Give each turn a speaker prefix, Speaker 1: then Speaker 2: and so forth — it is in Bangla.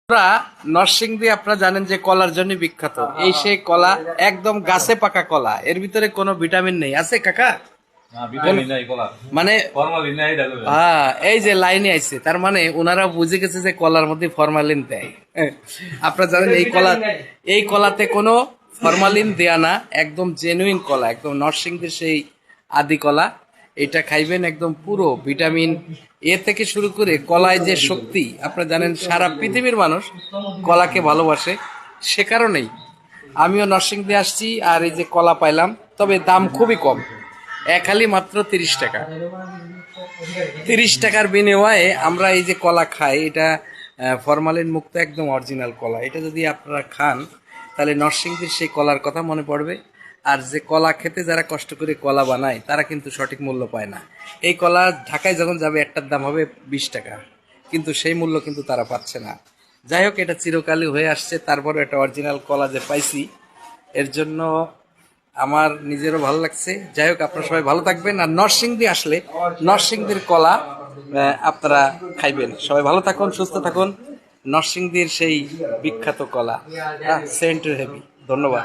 Speaker 1: আমরা নরসিংদী আপনারা জানেন যে কলার জন্য বিখ্যাত। এই সেই কলা একদম গাছে পাকা কলা, এর ভিতরে কোনো ভিটামিন নেই, আছে কাকা? মানে হ্যাঁ, এই যে লাইনে আইছে, তার মানে ওনারা বুঝে গেছে যে কলার মধ্যে ফরমালিন দেয়। আপনারা জানেন এই কলাতে কোনো ফরমালিন দেয়া না, একদম জেনুইন কলা, একদম নরসিংদীর সেই আদি কলা। এটা খাইবেন, একদম পুরো ভিটামিন এ থেকে শুরু করে কলায় যে শক্তি, আপনারা জানেন সারা পৃথিবীর মানুষ কলাকে ভালোবাসে। সে কারণেই আমিও নরসিংদী আসছি, আর এই যে কলা পাইলাম, তবে দাম খুবই কম, এক হালি মাত্র 30 টাকা। 30 টাকার বিনিময়ে আমরা এই যে কলা খাই, এটা ফরমালিন মুক্ত একদম অরিজিনাল কলা। এটা যদি আপনারা খান তাহলে নরসিংদীর সেই কলার কথা মনে পড়বে। আর যে কলা খেতে যারা কষ্ট করে কলা বানায় তারা কিন্তু সঠিক মূল্য পায় না। এই কলা ঢাকায় যখন যাবে একটার দাম হবে 20 টাকা, কিন্তু সেই মূল্য কিন্তু তারা পাচ্ছে না। যাই হোক, এটা চিরকালই হয়ে আসছে, তারপরে একটা অরিজিনাল কলা যে পাইছি, এর জন্য আমার নিজেরও ভালো লাগছে। যাই হোক, আপনারা সবাই ভালো থাকবেন, আর নরসিংদী আসলে নরসিংদীর কলা আপনারা খাইবেন। সবাই ভালো থাকুন, সুস্থ থাকুন। নরসিংদীর সেই বিখ্যাত কলা, সেন্ট হেভি। ধন্যবাদ।